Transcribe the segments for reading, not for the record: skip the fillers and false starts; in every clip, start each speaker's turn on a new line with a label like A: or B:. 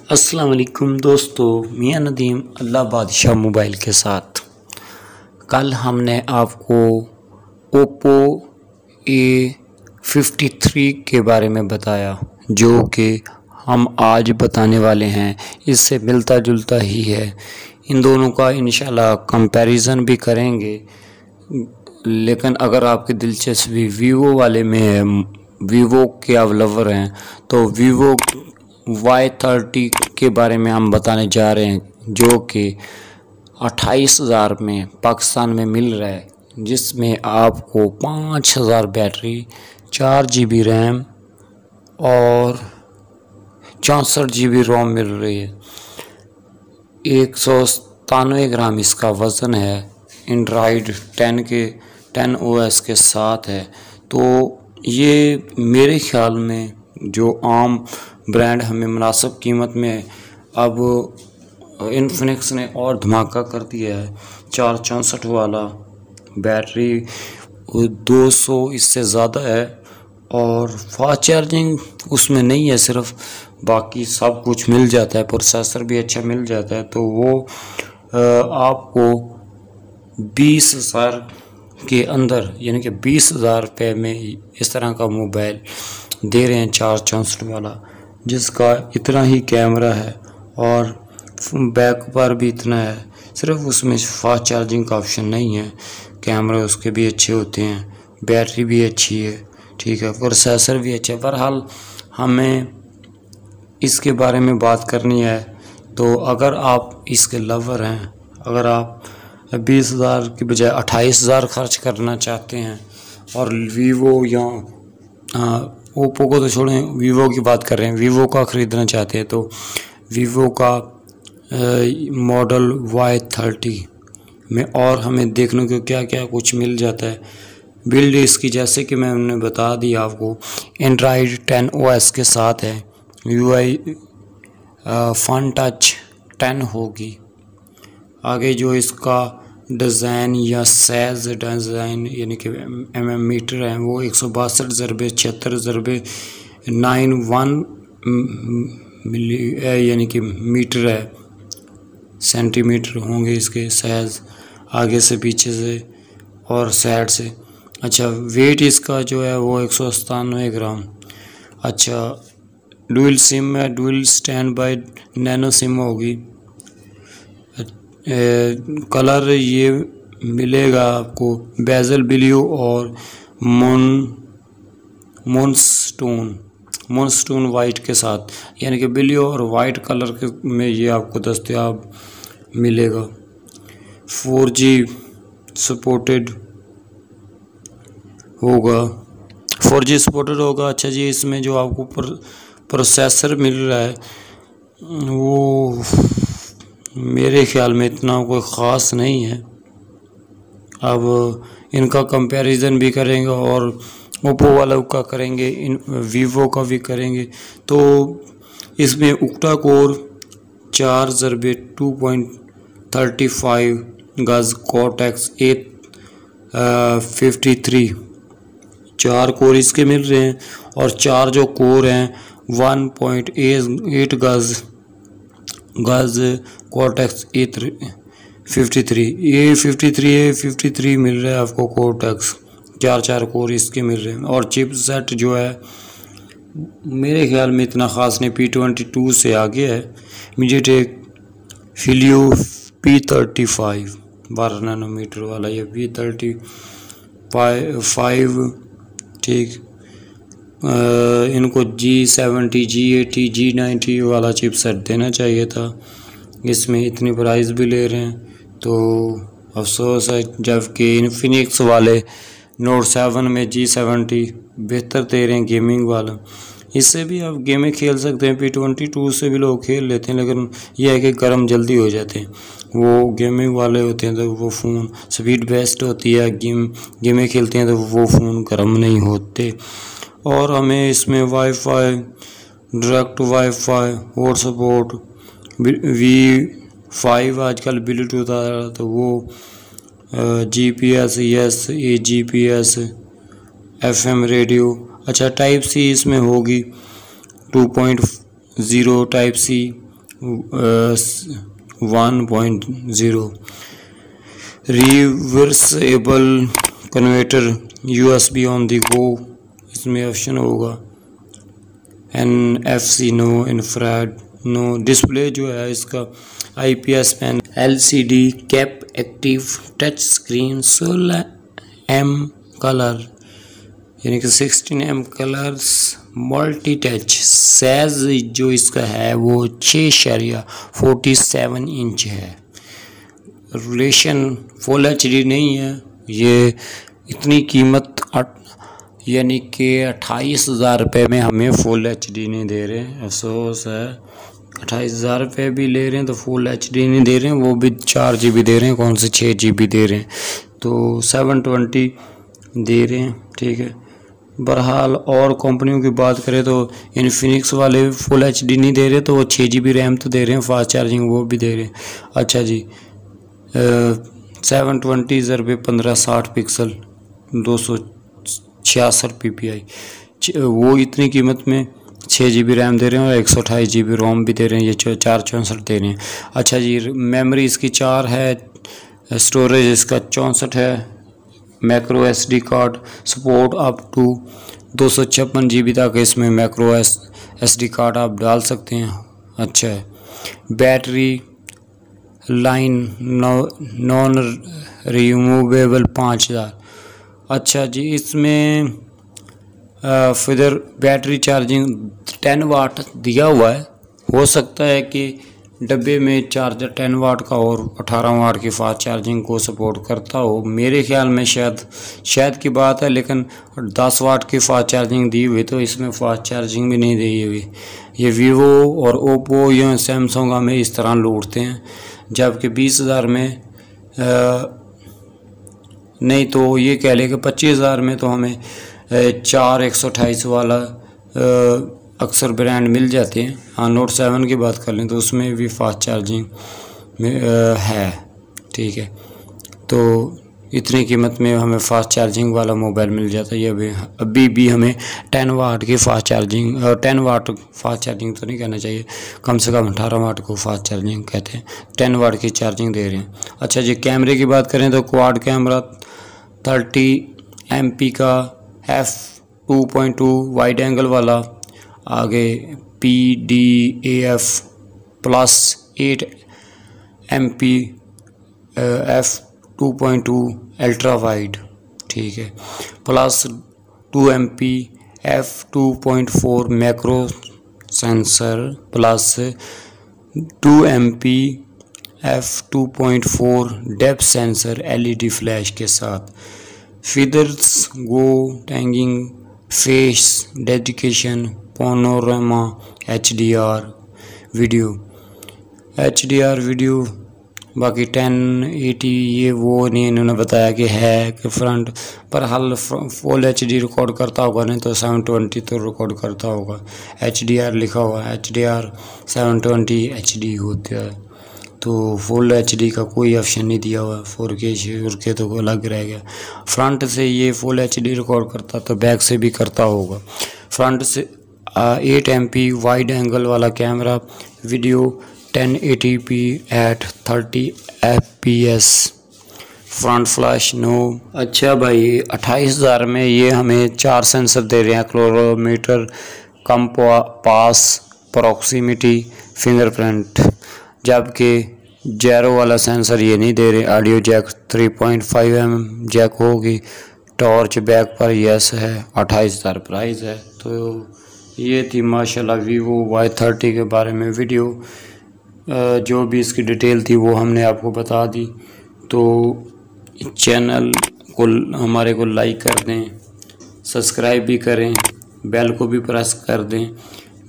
A: अस्सलाम वालेकुम दोस्तों, मियां नदीम अल्लाह बादशाह मोबाइल के साथ। कल हमने आपको ओप्पो A53 के बारे में बताया, जो कि हम आज बताने वाले हैं। इससे मिलता जुलता ही है। इन दोनों का इंशाल्लाह कंपैरिजन भी करेंगे, लेकिन अगर आपकी दिलचस्पी वीवो वाले में है, वीवो के आप लवर हैं, तो वीवो Y30 के बारे में हम बताने जा रहे हैं, जो कि 28,000 में पाकिस्तान में मिल रहा है, जिसमें आपको 5,000 बैटरी, 4 GB रैम और 64 GB रोम मिल रही है। 197 ग्राम इसका वज़न है। एंड्रॉयड 10 OS के साथ है। तो ये मेरे ख्याल में जो आम ब्रांड हमें मुनासिब कीमत में, अब इन्फिनिक्स ने और धमाका कर दिया है। 464 वाला बैटरी 200 इससे ज़्यादा है, और फास्ट चार्जिंग उसमें नहीं है, सिर्फ बाकी सब कुछ मिल जाता है। प्रोसेसर भी अच्छा मिल जाता है। तो वो आपको 20,000 के अंदर, यानी कि 20,000 रुपये में इस तरह का मोबाइल दे रहे हैं, 464 वाला, जिसका इतना ही कैमरा है और बैक पर भी इतना है। सिर्फ उसमें फास्ट चार्जिंग का ऑप्शन नहीं है। कैमरे उसके भी अच्छे होते हैं, बैटरी भी अच्छी है, ठीक है, प्रोसेसर भी अच्छा है। बहरहाल हमें इसके बारे में बात करनी है। तो अगर आप इसके लवर हैं, अगर आप 20,000 की बजाय 28,000 खर्च करना चाहते हैं और वीवो या ओप्पो को तो छोड़ें, वीवो की बात कर रहे हैं, वीवो का ख़रीदना चाहते हैं, तो वीवो का मॉडल Y30 में और हमें देखने को क्या क्या कुछ मिल जाता है। बिल्ड इसकी, जैसे कि मैंने बता दी आपको, एंड्रॉयड 10 OS के साथ है। UI फन टच 10 होगी। आगे जो इसका डिज़ाइन या साइज़ डिज़ाइन, यानी कि मीटर है, वो 162/76/91 मिली यानी कि मीटर है। सेंटीमीटर होंगे इसके साइज़, आगे से, पीछे से और साइड से। अच्छा, वेट इसका जो है वो 197 ग्राम। अच्छा, डुअल सिम है, dual stand by nano SIM होगी। कलर ये मिलेगा आपको बेजल ब्लू और मूनस्टोन वाइट के साथ, यानी कि ब्लू और वाइट कलर के में ये आपको दस्तयाब मिलेगा। 4G सपोर्टेड होगा, 4G सपोर्टेड होगा। अच्छा जी, इसमें जो आपको प्रोसेसर मिल रहा है वो मेरे ख्याल में इतना कोई ख़ास नहीं है। अब इनका कंपैरिजन भी करेंगे और ओप्पो वालों का करेंगे, वीवो का भी करेंगे। तो इसमें उक्टा कोर 4/2.35 गज कॉर्टेक्स A53 4 कोर इसके मिल रहे हैं, और 4 जो कोर हैं 1.8 गज कॉर्टेक्स A53 मिल रहा है आपको। कॉर्टेक्स 4 कोर इसके मिल रहे हैं, और चिपसेट जो है मेरे ख्याल में इतना ख़ास नहीं, P22 से आगे है। मीडियाटेक हीलियो P35 12 नैनोमीटर वाला, ये P35, ठीक। इनको G70, G80, G90 वाला चिपसेट देना चाहिए था। इसमें इतनी प्राइस भी ले रहे हैं, तो अफसोस है। जबकि इन्फिनिक्स वाले नोट 7 में G70 बेहतर दे रहे हैं, गेमिंग वाला। इससे भी आप गेमें खेल सकते हैं, P22 से भी लोग खेल लेते हैं, लेकिन यह है कि गर्म जल्दी हो जाते हैं। वो गेमिंग वाले होते हैं तो वो फ़ोन स्पीड बेस्ट होती है, गेमें खेलते हैं तो वो फ़ोन गर्म नहीं होते। और हमें इसमें वाईफाई, डायरेक्ट वाईफाई और सपोर्ट, V5 आजकल ब्लूटूथ आ रहा, तो वो GPS, AGPS, FM रेडियो। अच्छा, टाइप सी इसमें होगी 2.0 type C, 1.0 reversible converter USB on the go, इसमें ऑप्शन होगा। NFC no, infrared no. Display जो है इसका IPS pan, LCD cap, active touch screen, 16M colour यानी कि 16M colours, multi touch. Size जो इसका है वो 6.47 इंच है। रिलेशन फुल HD नहीं है। ये इतनी कीमत यानी कि 28,000 रुपये में हमें फुल HD नहीं दे रहे हैं। अफसोस है, 28,000 रुपये भी ले रहे हैं तो फुल HD नहीं दे रहे हैं, वो भी 4 GB दे रहे हैं, कौन से 6 GB दे रहे हैं, तो 720 दे रहे हैं। ठीक है, बहरहाल और कंपनियों की बात करें तो इन्फिनिक्स वाले फुल HD नहीं दे रहे, तो वो 6 GB रैम तो दे रहे हैं, फास्ट चार्जिंग वो भी दे रहे हैं। अच्छा जी, 720 ज़रबे 1560 पिक्सल 266 PPI, वो इतनी कीमत में 6 GB रैम दे रहे हैं और 128 GB रोम भी दे रहे हैं, ये 464 दे रहे हैं। अच्छा जी, मेमोरी इसकी 4 है, स्टोरेज इसका 64 है, macro SD card support up to 256 GB तक इसमें मैक्रो SD कार्ड आप डाल सकते हैं। अच्छा है, बैटरी लाइन नॉन रिमूवेबल 5000। अच्छा जी, इसमें फिर बैटरी चार्जिंग 10 वाट दिया हुआ है। हो सकता है कि डब्बे में चार्जर 10 वाट का और 18 वाट की फास्ट चार्जिंग को सपोर्ट करता हो। मेरे ख्याल में शायद की बात है, लेकिन 10 वाट की फास्ट चार्जिंग दी हुई, तो इसमें फास्ट चार्जिंग भी नहीं दी हुई। ये वीवो और ओप्पो या सैमसंग हमें इस तरह लूटते हैं, जबकि 20,000 में नहीं तो ये कह ले कि 25,000 में तो हमें 4 128 वाला अक्सर ब्रांड मिल जाते हैं। हाँ, नोट 7 की बात कर लें तो उसमें भी फास्ट चार्जिंग में है। ठीक है, तो इतनी कीमत में हमें फास्ट चार्जिंग वाला मोबाइल मिल जाता है। ये अभी भी हमें 10 वाट की fast charging 10 watt fast charging तो नहीं कहना चाहिए, कम से कम 18 वाट को फास्ट चार्जिंग कहते हैं। 10 वाट की चार्जिंग दे रहे हैं। अच्छा जी, कैमरे की बात करें तो क्वाड कैमरा 30 MP का f2.2 वाइड एंगल वाला, आगे PDAF plus 8 MP f2.2 ultra wide, ठीक है, plus 2 MP f2.4 macro sensor, plus 2 MP f2.4 depth sensor LED flash के साथ। Features geo tagging, face detection, panorama, HDR video, बाकी 1080 ये वो नहीं इन्होंने बताया कि है कि फ्रंट पर हाल फुल HD रिकॉर्ड करता होगा, नहीं तो 720 तो रिकॉर्ड करता होगा। HDR लिखा हुआ है, HDR 720 HD होता है, तो फुल HD का कोई ऑप्शन नहीं दिया हुआ। 4K तो अलग रह गया। फ्रंट से ये फुल HD रिकॉर्ड करता तो बैक से भी करता होगा। फ्रंट से 8 MP वाइड एंगल वाला camera, video 1080p at 30 FPS, front flash no. अच्छा भाई, 28,000 में ये हमें 4 सेंसर दे रहे हैं, एक्सेलेरोमीटर, कंपास, प्रॉक्सिमिटी, फिंगरप्रिंट, जबकि जैरो वाला सेंसर ये नहीं दे रहे। ऑडियो जैक 3.5mm जैक होगी, टॉर्च बैक पर यस है। 28,000 प्राइस है। तो ये थी माशाल्लाह वीवो Y30 के बारे में वीडियो। जो भी इसकी डिटेल थी वो हमने आपको बता दी। तो चैनल को हमारे को लाइक कर दें, सब्सक्राइब भी करें, बेल को भी प्रेस कर दें।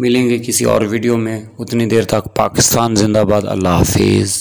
A: मिलेंगे किसी और वीडियो में, उतनी देर तक पाकिस्तान जिंदाबाद। अल्लाह हाफिज़।